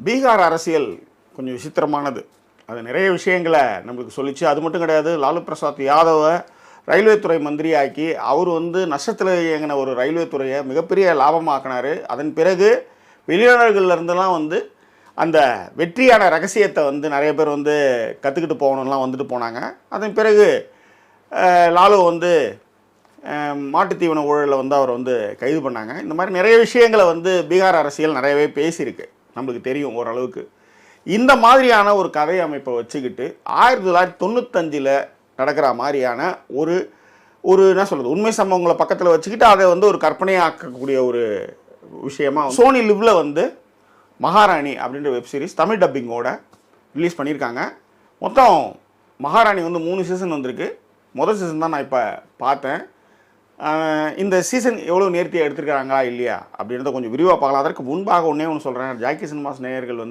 பீகார் அரசியல் கொஞ்சம் விசித்திரமானது. அது நிறைய விஷயங்களை நம்மளுக்கு சொல்லிச்சு. அது மட்டும் கிடையாது, லாலு பிரசாத் யாதவை ரயில்வே துறை மந்திரி ஆக்கி அவர் நஷ்டத்தில் இயங்கின ஒரு ரயில்வே துறையை மிகப்பெரிய லாபமாக்கினார். அதன் பிறகு வெளிநாடுகள்லேருந்துலாம் அந்த வெற்றியான ரகசியத்தை நிறைய பேர் கற்றுக்கிட்டு போகணும்லாம் வந்துட்டு போனாங்க. அதன் பிறகு லாலு மாட்டுத்தீவன ஊழலில் அவர் கைது பண்ணாங்க. இந்த மாதிரி நிறைய விஷயங்களை பீகார் அரசியல் நிறையவே பேசியிருக்கு, நம்மளுக்கு தெரியும் ஓரளவுக்கு. இந்த மாதிரியான ஒரு கதை அமைப்பை வச்சுக்கிட்டு 1995 நடக்கிற மாதிரியான ஒரு என்ன சொல்கிறது, உண்மை சம்பவங்களை பக்கத்தில் வச்சுக்கிட்டு அதை ஒரு கற்பனையாக்கக்கூடிய ஒரு விஷயமா சோனி லிவ்வில் மகாராணி அப்படின்ற வெப்சீரிஸ் தமிழ் டப்பிங்கோட ரிலீஸ் பண்ணியிருக்காங்க. மொத்தம் மகாராணி 3 சீசன் வந்திருக்கு. முதல் சீசன் தான் நான் இப்போ பார்த்தேன். இந்த சீசன் எவ்வளோ நேர்த்தியாக எடுத்துருக்காங்களா இல்லையா அப்படின்றத கொஞ்சம் விரிவாக பார்க்கலாம். அதற்கு முன்பாக ஒன்று சொல்கிறேன், ஜாக்கி சினிமாஸ் நேயர்கள்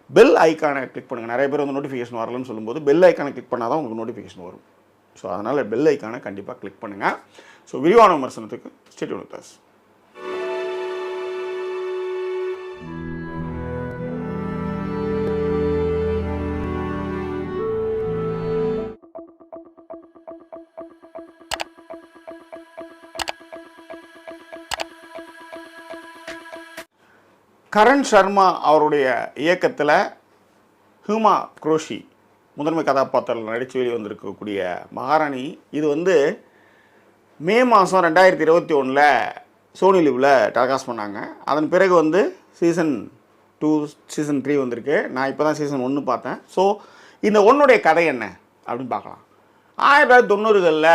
பெல் ஐக்கானை கிளிக் பண்ணுங்கள். நிறைய பேர் நோட்டிஃபிகேஷன் வரலன்னு சொல்லும்போது பெல் ஐக்கானை கிளிக் பண்ணால் தான் உங்களுக்கு நோட்டிஃபிகேஷன் வரும். ஸோ அதனால் பெல் ஐக்கானை கண்டிப்பாக கிளிக் பண்ணுங்கள். ஸோ விரிவான விமர்சனத்துக்கு stay tune with us. Karan Sharma அவருடைய இயக்கத்தில் ஹூமா குரோஷி முதன்மை கதாபாத்திரத்தில் நடித்து வெளியே வந்திருக்கக்கூடிய மகாராணி இது மே மாதம் 2021 சோனி லிவ்வில் டெலிகாஸ்ட் பண்ணாங்க. அதன் பிறகு சீசன் 2 சீசன் 3 வந்திருக்கு. நான் இப்போ தான் சீசன் 1 பார்த்தேன். ஸோ இந்த ஒன்றுடைய கதை என்ன அப்படின்னு பார்க்கலாம். 1990களில்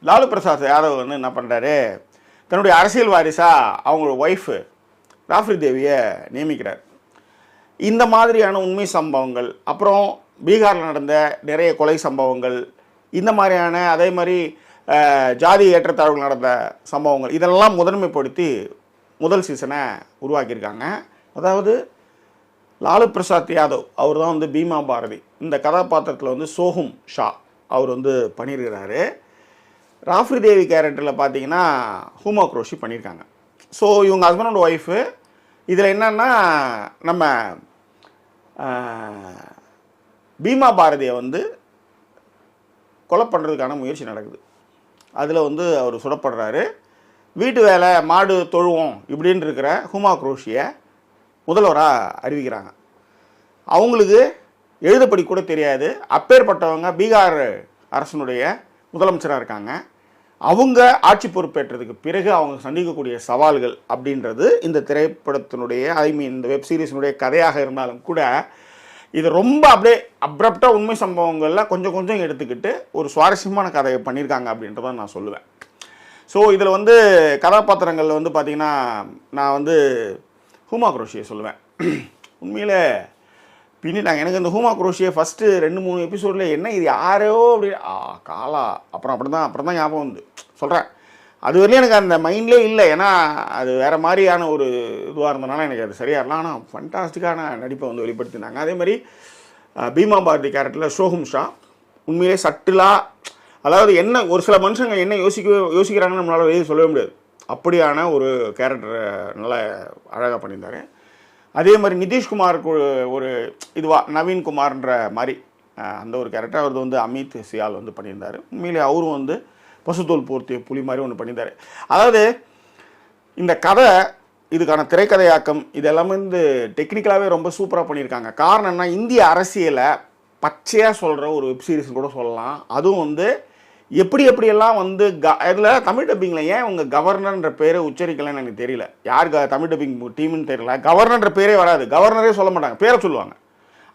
லாலு பிரசாத் யாதவ் என்ன பண்ணுறாரு, தன்னுடைய அரசியல் வாரிசாக அவங்களோட ஒய்ஃபு ராஃப்ரி தேவியை நியமிக்கிறார். இந்த மாதிரியான உண்மை சம்பவங்கள், அப்புறம் பீகாரில் நடந்த நிறைய கொலை சம்பவங்கள், இந்த மாதிரியான அதே மாதிரி ஜாதி ஏற்றத்தாழ்வுகள் நடந்த சம்பவங்கள், இதெல்லாம் முதன்மைப்படுத்தி முதல் சீசனை உருவாக்கியிருக்காங்க. அதாவது லாலு பிரசாத் யாதவ் அவர் தான் பீமா பாரதி இந்த கதாபாத்திரத்தில் சோஹும் ஷா அவர் பண்ணியிருக்கிறாரு. ராஃப்ரி தேவி கேரக்டரில் பார்த்தீங்கன்னா ஹூமா குரோஷி பண்ணியிருக்காங்க. ஸோ இவங்க ஹஸ்பண்ட் அண்ட் ஒய்ஃபு. இதில் என்னன்னா, நம்ம பீமா பாரதியை கொலை பண்ணுறதுக்கான முயற்சி நடக்குது. அதில் அவர் சுடப்படுறாரு. வீட்டு வேலை மாடு தொழுவோம் இப்படின்னு இருக்கிற ஹூமா குரோஷியை முதல்வராக அறிவிக்கிறாங்க. அவங்களுக்கு எழுதப்படி கூட தெரியாது. அப்பேற்பட்டவங்க பீகார் அரசனுடைய முதலமைச்சராக இருக்காங்க. அவங்க ஆட்சி பொறுப்பேற்றதுக்கு பிறகு அவங்க சந்திக்கக்கூடிய சவால்கள் அப்படின்றது இந்த திரைப்படத்தினுடைய இந்த வெப் சீரிஸினுடைய கதையாக இருந்தாலும் கூட இது ரொம்ப அப்படியே அப்ரப்டாக உண்மை சம்பவங்களில் கொஞ்சம் கொஞ்சம் எடுத்துக்கிட்டு ஒரு சுவாரஸ்யமான கதையை பண்ணியிருக்காங்க அப்படின்றத நான் சொல்லுவேன். ஸோ இதில் கதாபாத்திரங்கள் பார்த்திங்கன்னா நான் ஹூமா குரோஷியை சொல்லுவேன். உண்மையில் பின்னிட்டாங்க. எனக்கு இந்த ஹூமா குரோஷியை ஃபஸ்ட்டு 2-3 எபிசோடில் என்ன இது யாரோ அப்படி காலா அப்புறம் தான் ஞாபகம் சொல்கிறேன். அது வரையும் எனக்கு அந்த மைண்ட்லேயே இல்லை. ஏன்னா அது வேறு மாதிரியான ஒரு இதுவாக இருந்தனால எனக்கு அது சரியாக இருக்கலாம். ஆனால் ஃபண்டாஸ்டிக்கான நடிப்பை வெளிப்படுத்தினாங்க. அதே மாதிரி பீமா பாரதி கேரக்டரில் சோஹும் ஷா உண்மையிலே சட்டிலாக, அதாவது என்ன ஒரு சில மனுஷங்க என்ன யோசிக்கிறாங்கன்னு நம்மளால் வெளியே சொல்லவே முடியாது. அப்படியான ஒரு கேரக்டரை நல்லா அழகாக பண்ணியிருந்தாரு. அதே மாதிரி நிதிஷ்குமாருக்கு ஒரு இதுவாக நவீன்குமார்ன்ற மாதிரி அந்த ஒரு கேரக்டர் அவர் அமித் சியால் பண்ணியிருந்தார். உண்மையிலே அவரும் பசுத்தோல் போர்த்திய புலி மாதிரி ஒன்று பண்ணியிருந்தார். அதாவது இந்த கதை, இதுக்கான திரைக்கதையாக்கம் இது எல்லாமே டெக்னிக்கலாகவே ரொம்ப சூப்பராக பண்ணியிருக்காங்க. காரணம் என்ன, இந்திய அரசியலை பச்சையாக சொல்கிற ஒரு வெப்சீரிஸ் கூட சொல்லலாம். அதுவும் எப்படியெல்லாம் இதில் தமிழ் டப்பிங்கில் ஏன் உங்கள் கவர்னர்ன்ற பேரை உச்சரிக்கலைன்னு எனக்கு தெரியல. யாருக்கு தமிழ் டப்பிங் டீம்னு தெரியல. கவர்னர்ன்ற பேரே வராது, கவர்னரே சொல்ல மாட்டாங்க, பேரை சொல்லுவாங்க.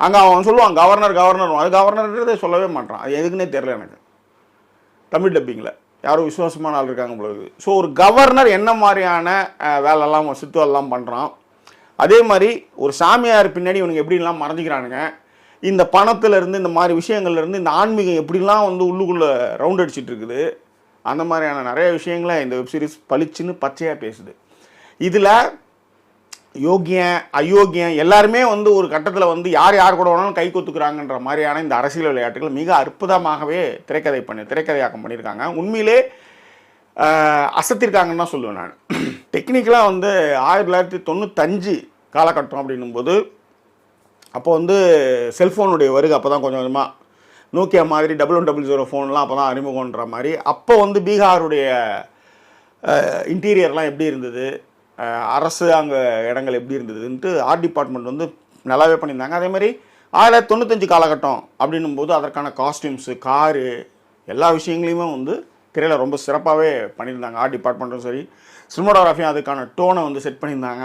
அங்கே அவன் சொல்லுவான் கவர்னர், அது கவர்னர்ன்றதே சொல்லவே மாட்டான். அது எதுக்குன்னே தெரியல எனக்கு. தமிழ் டப்பிங்கில் யாரும் விசுவாசமான ஆள் இருக்காங்க பொழுது. ஸோ ஒரு கவர்னர் என்ன மாதிரியான வேலைலாம் சித்துவெல்லாம் பண்ணுறான், அதே மாதிரி ஒரு சாமியார் பின்னாடி இவனுக்கு எப்படிலாம் மறைஞ்சிக்கிறானுங்க, இந்த பணத்திலேருந்து இந்த மாதிரி விஷயங்கள்லேருந்து இந்த ஆன்மீகம் எப்படிலாம் உள்ளுக்குள்ளே ரவுண்ட் அடிச்சிட்டு இருக்குது, அந்த மாதிரியான நிறைய விஷயங்களை இந்த வெப்சீரிஸ் பளிச்சுன்னு பச்சையாக பேசுது. இதில் யோக்கியன் அயோக்கியம் எல்லாருமே ஒரு கட்டத்தில் யார் கூட வேணாலும் கை கொத்துக்கிறாங்கன்ற மாதிரியான இந்த அரசியல் விளையாட்டுகள் மிக அற்புதமாகவே திரைக்கதையாக்கம் பண்ணியிருக்காங்க. உண்மையிலே அசத்திருக்காங்கன்னு தான் சொல்லுவேன் நான். டெக்னிக்கலாக 1995 காலகட்டம் அப்படின்னும்போது அப்போ வந்து செல்ஃபோனுடைய வருகை அப்போ தான் கொஞ்சம் கொஞ்சமாக நோக்கியா மாதிரி 1100 ஃபோன்லாம் அப்போ தான் அறிமுகன்ற மாதிரி. அப்போ வந்து பீகாருடைய இன்டீரியர்லாம் எப்படி இருந்தது, அரசு அங்கே இடங்கள் எப்படி இருந்ததுன்ட்டு ஆர்ட் டிபார்ட்மெண்ட் வந்து நல்லாவே பண்ணியிருந்தாங்க. அதே மாதிரி 1995 காலகட்டம் அப்படின்னும் போது அதற்கான காஸ்டியூம்ஸு, காரு, எல்லா விஷயங்களையுமே வந்து திரையில் ரொம்ப சிறப்பாகவே பண்ணியிருந்தாங்க. ஆர்ட் டிபார்ட்மெண்ட்டும் சரி, சினிமாட்டோகிராஃபியும் அதுக்கான டோனை வந்து செட் பண்ணியிருந்தாங்க.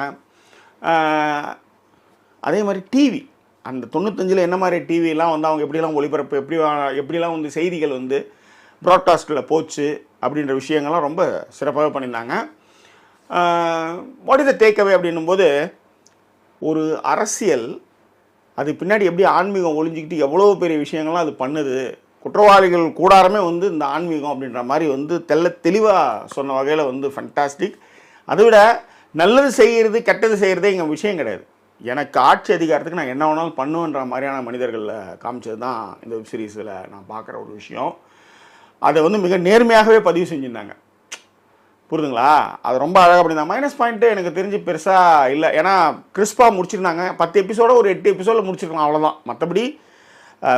அதே மாதிரி டிவி, அந்த 95 என்ன மாதிரி டிவிலாம் வந்து அவங்க எப்படிலாம் ஒளிபரப்பு, எப்படிலாம் வந்து செய்திகள் வந்து ப்ராட்காஸ்ட்டில் போச்சு அப்படின்ற விஷயங்கள்லாம் ரொம்ப சிறப்பாகவே பண்ணியிருந்தாங்க. What is the take away அப்படின்னும் போது, ஒரு அரசியல் அது பின்னாடி எப்படி ஆன்மீகம் ஒளிஞ்சிக்கிட்டு எவ்வளோ பெரிய விஷயங்கள்லாம் அது பண்ணுது, குற்றவாளிகள் கூடாரமே வந்து இந்த ஆன்மீகம் அப்படின்ற மாதிரி வந்து தெளிவாக சொன்ன வகையில் வந்து ஃபண்டாஸ்டிக். அதை விட நல்லது செய்கிறது கெட்டது செய்கிறதே இங்கே விஷயம் கிடையாது. எனக்கு ஆட்சி அதிகாரத்துக்கு நான் என்ன வேணாலும் பண்ணுவேன்ற மாதிரியான மனிதர்களில் காமிச்சது தான் இந்த வெப் சீரிஸில் நான் பார்க்குற ஒரு விஷயம். அதை வந்து மிக நேர்மையாகவே பதிவு செஞ்சுருந்தாங்க. புரியுதுங்களா? அது ரொம்ப அழகாக பண்ணியிருந்தாங்க. மைனஸ் பாயிண்ட்டு எனக்கு தெரிஞ்சு பெருசாக இல்லை. ஏன்னா கிறிஸ்பாக முடிச்சிருந்தாங்க. 10 எபிசோட ஒரு 8 எபிசோடில் முடிச்சிருக்கலாம், அவ்வளோதான். மற்றபடி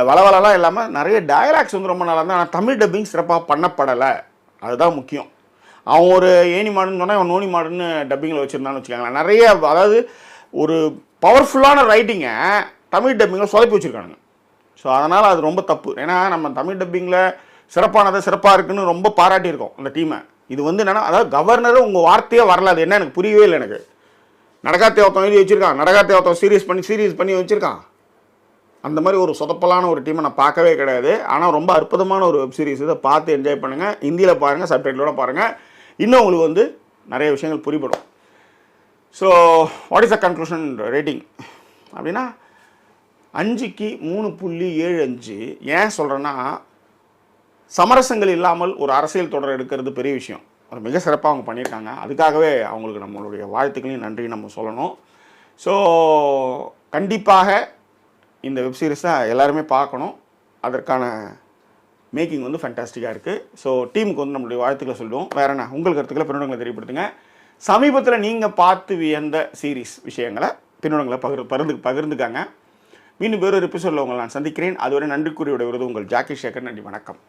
வளவலாம் இல்லாமல் நிறைய டயலாக்ஸ் வந்து ரொம்ப நல்லா இருந்தால். ஆனால் தமிழ் டப்பிங் சிறப்பாக பண்ணப்படலை, அதுதான் முக்கியம். அவன் ஒரு ஏணி மாடுன்னு சொன்னால் அவன் நோனி மாடுன்னு டப்பிங்கில் வச்சுருந்தான்னு வச்சுக்காங்களேன். நிறைய, அதாவது ஒரு பவர்ஃபுல்லான ரைட்டிங்கை தமிழ் டப்பிங்கில் சொதப்பி வச்சுருக்கானுங்க. ஸோ அதனால் அது ரொம்ப தப்பு. ஏன்னா நம்ம தமிழ் டப்பிங்கில் சிறப்பாக இருக்குன்னு ரொம்ப பாராட்டியிருக்கோம் இந்த டீமை. இது வந்து என்னென்னா, அதாவது கவர்னரும் உங்கள் வார்த்தையே வரல, அது என்ன எனக்கு புரியவே இல்லை. எனக்கு நடக்காத்தே ஒருத்தன் எழுதி வச்சுருக்கான், நடக்காத்தே ஒருத்தன் சீரியஸ் பண்ணி வச்சுருக்கான். அந்த மாதிரி ஒரு சொதப்பலான ஒரு டீமை நான் பார்க்கவே கிடையாது. ஆனால் ரொம்ப அற்புதமான ஒரு வெப் சீரிஸ். இதை பார்த்து என்ஜாய் பண்ணுங்கள். ஹிந்தியில் பாருங்கள், சப்டைட்டிலோட பாருங்கள். இன்னும் உங்களுக்கு வந்து நிறைய விஷயங்கள் புரிபடும். So what is the conclusion rating அப்படின்னா 5க்கு 3.75. ஏன் சொல்கிறேன்னா, சமரசங்கள் இல்லாமல் ஒரு அரசியல் தொடர் எடுக்கிறது பெரிய விஷயம். அது மிக சிறப்பாக அவங்க பண்ணியிருக்காங்க. அதுக்காகவே அவங்களுக்கு நம்மளுடைய வாழ்த்துக்களையும் நன்றி நம்ம சொல்லணும். ஸோ கண்டிப்பாக இந்த வெப் சீரிஸை எல்லாருமே பார்க்கணும். அதற்கான மேக்கிங் வந்து ஃபேண்டாஸ்டிக்காக இருக்குது. ஸோ டீமுக்கு வந்து நம்மளுடைய வாழ்த்துக்களை சொல்லுவோம். வேறு என்ன உங்கள் கருத்துக்களை பின்னோடங்களை தெரியப்படுத்துங்க. சமீபத்தில் நீங்கள் பார்த்து வியந்த சீரீஸ் விஷயங்களை பின்னோடங்களை பகிர்ந்துக்காங்க. மீண்டும் வேறொரு எபிசோடில் உங்களை நான் சந்திக்கிறேன். அதுவரை நன்றி கூறி விடுவது உங்கள் ஜாக்கி சேகர். நன்றி, வணக்கம்.